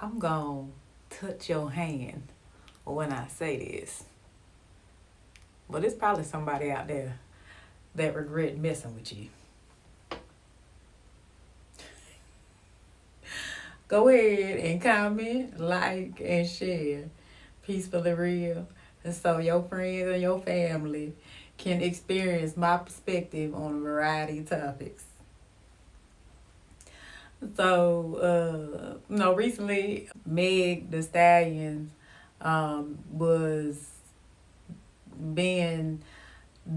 I'm gonna touch your hand when I say this, but it's probably somebody out there that regret messing with you. Go ahead and comment, like, and share. Peacefully real. And so your friends and your family can experience my perspective on a variety of topics. So, recently Meg Thee Stallion was being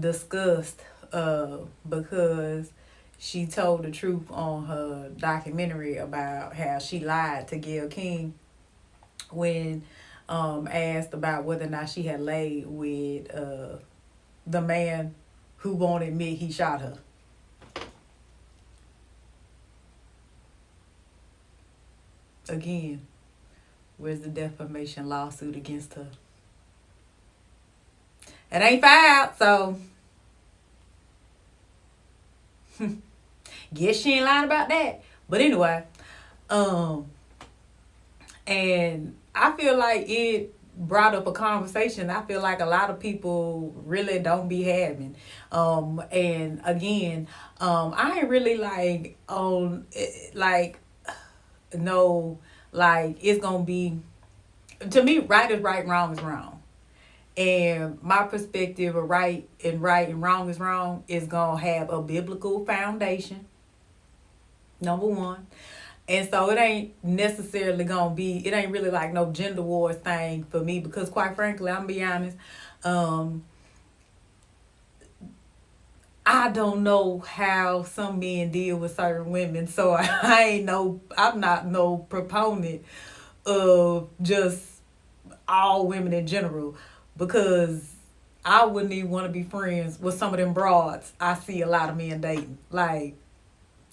discussed because she told the truth on her documentary about how she lied to Gayle King when asked about whether or not she had laid with the man who won't admit he shot her. Again, where's the defamation lawsuit against her? It ain't filed, so guess she ain't lying about that. But anyway, um, and I feel like it brought up a conversation I feel like a lot of people really don't be having. And again, I ain't really like on like no like it's gonna be, to me, right is right, wrong is wrong. And my perspective of right and wrong is wrong is gonna have a biblical foundation, number one. And so it ain't necessarily gonna be, it ain't really like no gender wars thing for me, because quite frankly, I'm gonna be honest, um, I don't know how some men deal with certain women. So I'm not no proponent of just all women in general, because I wouldn't even want to be friends with some of them broads I see a lot of men dating. Like,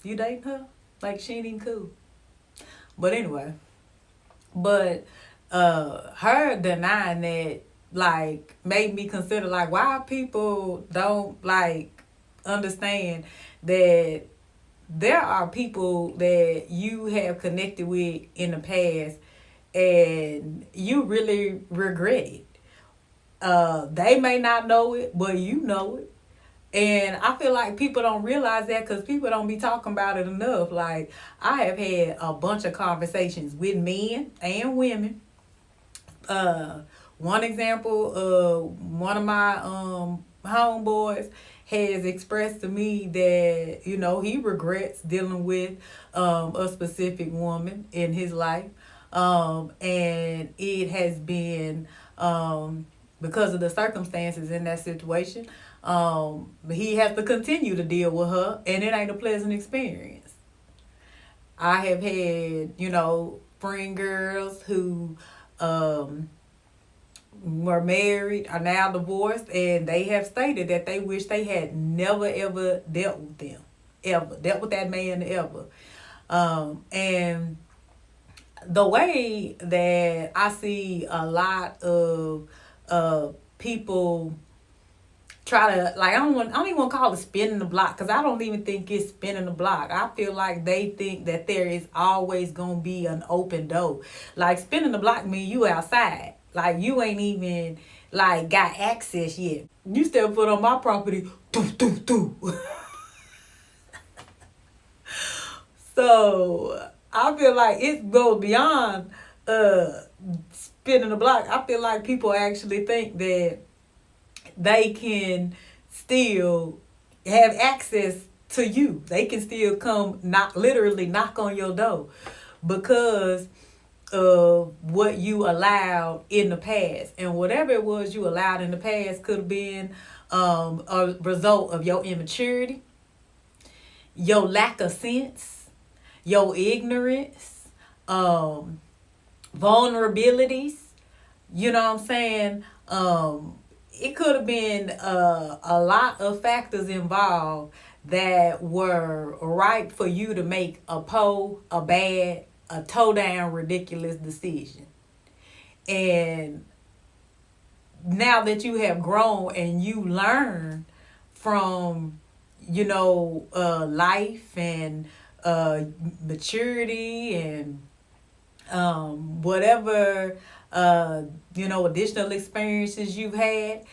you dating her? Like, she ain't even cool. But anyway, but her denying that like made me consider like why people don't like understand that there are people that you have connected with in the past and you really regret it. They may not know it, but you know it. And I feel like people don't realize that because people don't be talking about it enough. Like, I have had a bunch of conversations with men and women. Uh, One example, one of my homeboys has expressed to me that, he regrets dealing with a specific woman in his life. And it has been because of the circumstances in that situation. He has to continue to deal with her, and it ain't a pleasant experience. I have had, friend girls who were married, are now divorced, and they have stated that they wish they had never ever dealt with them, ever dealt with that man ever. And the way that I see a lot of people try to, like, I don't even want to call it spinning the block, because I don't even think it's spinning the block. I feel like they think that there is always gonna be an open door. Like, spinning the block mean you outside, like you ain't even like got access yet. You step foot on my property, doo doo doo. So I feel like it goes beyond spinning the block. I feel like people actually think that they can still have access to you. They can still come literally knock on your door because of what you allowed in the past. And whatever it was you allowed in the past could have been a result of your immaturity, your lack of sense, your ignorance, vulnerabilities. You know what I'm saying? It could have been a lot of factors involved that were ripe for you to make a bad, a toe down, ridiculous decision. And now that you have grown and you learn from, life and maturity and whatever additional experiences you've had,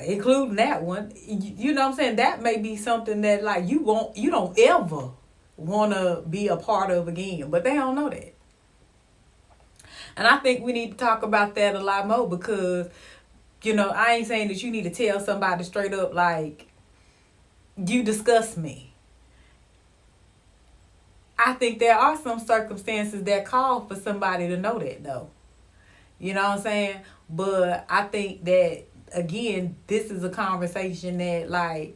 including that one, you know what I'm saying, that may be something that like you don't ever want to be a part of again, but they don't know that. And I think we need to talk about that a lot more, because I ain't saying that you need to tell somebody straight up like, you disgust me. I think there are some circumstances that call for somebody to know that, though. You know what I'm saying? But I think that, again, this is a conversation that, like,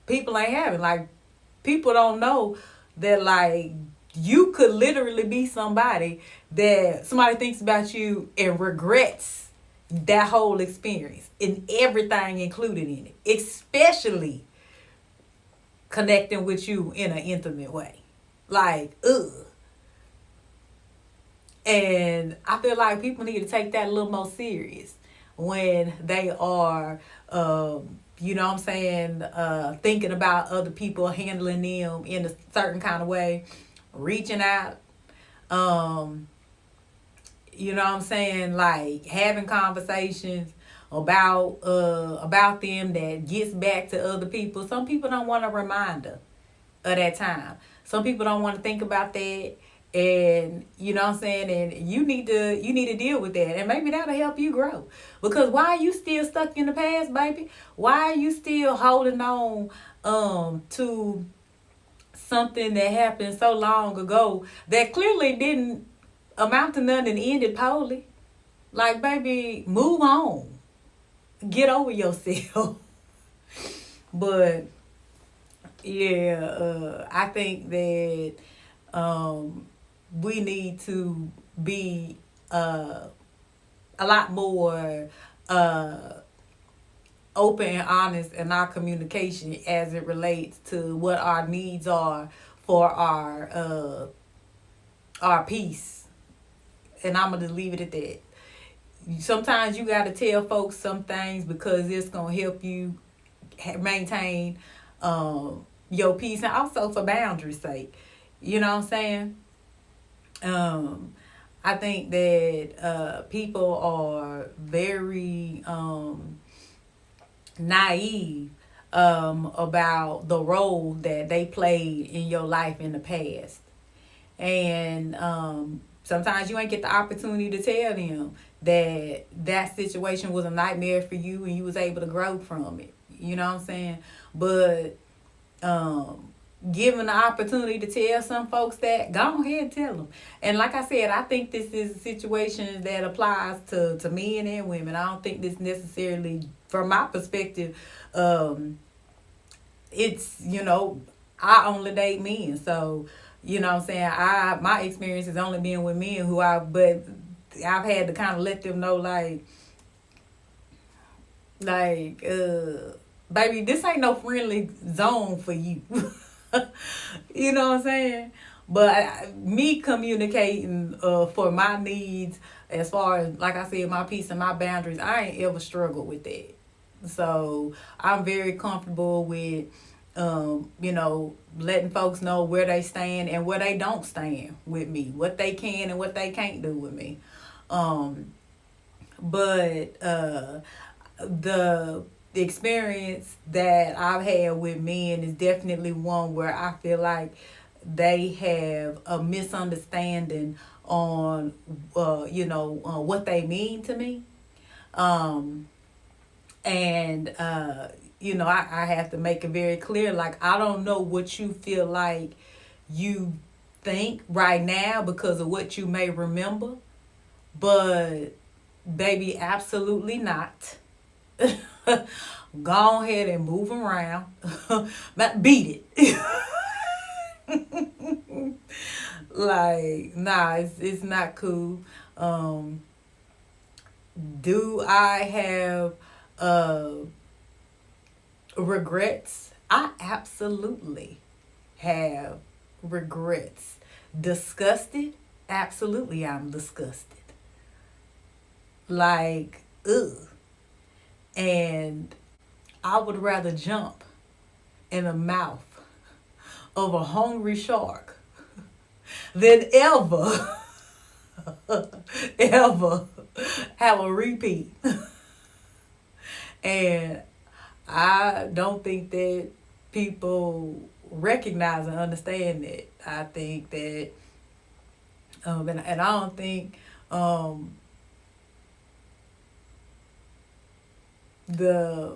people ain't having. Like, people don't know that, like, you could literally be somebody that somebody thinks about you and regrets that whole experience and everything included in it, especially connecting with you in an intimate way. Like, ugh. And I feel like people need to take that a little more serious when they are, thinking about other people, handling them in a certain kind of way, reaching out, like having conversations about them that gets back to other people. Some people don't want a reminder of that time. Some people don't want to think about that. And and you need to deal with that, and maybe that'll help you grow. Because why are you still stuck in the past, baby? Why are you still holding on to something that happened so long ago that clearly didn't amount to nothing and ended poorly? Like, baby, move on, get over yourself. But yeah, I think that we need to be a lot more open and honest in our communication as it relates to what our needs are for our peace. And I'm gonna just leave it at that. Sometimes you gotta tell folks some things because it's gonna help you maintain your peace, and also for boundaries' sake. You know what I'm saying? I think that people are very naive about the role that they played in your life in the past. And sometimes you ain't get the opportunity to tell them that situation was a nightmare for you and you was able to grow from it. You know what I'm saying? But given the opportunity to tell some folks that, go ahead and tell them. And like I said, I think this is a situation that applies to men and women. I don't think this necessarily, from my perspective, it's, I only date men. So, you know what I'm saying, my experience has only been with men but I've had to kind of let them know, baby, this ain't no friendly zone for you. You know what I'm saying? But me communicating for my needs, as far as, like I said, my peace and my boundaries, I ain't ever struggled with that. So I'm very comfortable with, letting folks know where they stand and where they don't stand with me, what they can and what they can't do with me. But the experience that I've had with men is definitely one where I feel like they have a misunderstanding on what they mean to me. I have to make it very clear, like, I don't know what you feel like you think right now because of what you may remember, but baby, absolutely not. Go ahead and move around. Beat it. Like, nah, it's not cool. Do I have regrets? I absolutely have regrets. Disgusted? Absolutely, I'm disgusted. Like, ugh. And I would rather jump in the mouth of a hungry shark than ever ever have a repeat. And I don't think that people recognize and understand that. I think that, and I don't think the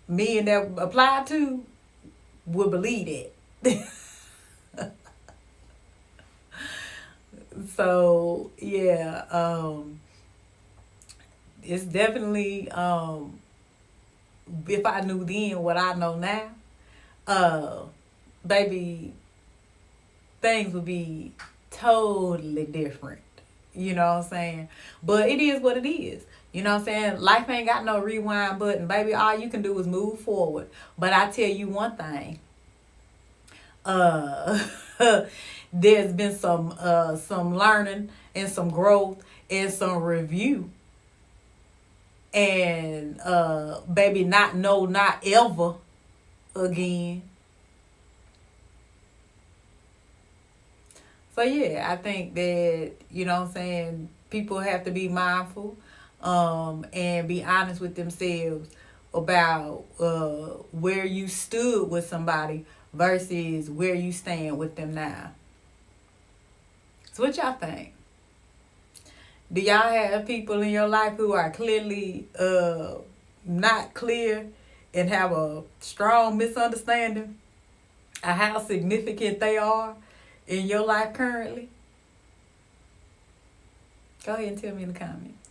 men that apply to would believe that. So yeah, it's definitely if I knew then what I know now, uh, baby, things would be totally different. You know what I'm saying? But it is what it is. You know what I'm saying? Life ain't got no rewind button, baby. All you can do is move forward. But I tell you one thing. Uh there's been some learning and some growth and some review. And baby, not ever again. So yeah, I think that, you know what I'm saying, people have to be mindful and be honest with themselves about where you stood with somebody versus where you stand with them now. So what y'all think? Do y'all have people in your life who are clearly not clear and have a strong misunderstanding of how significant they are in your life currently? Go ahead and tell me in the comments.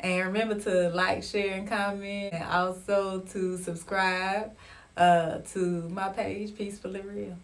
And remember to like, share, and comment. And also to subscribe to my page, Peacefully Real.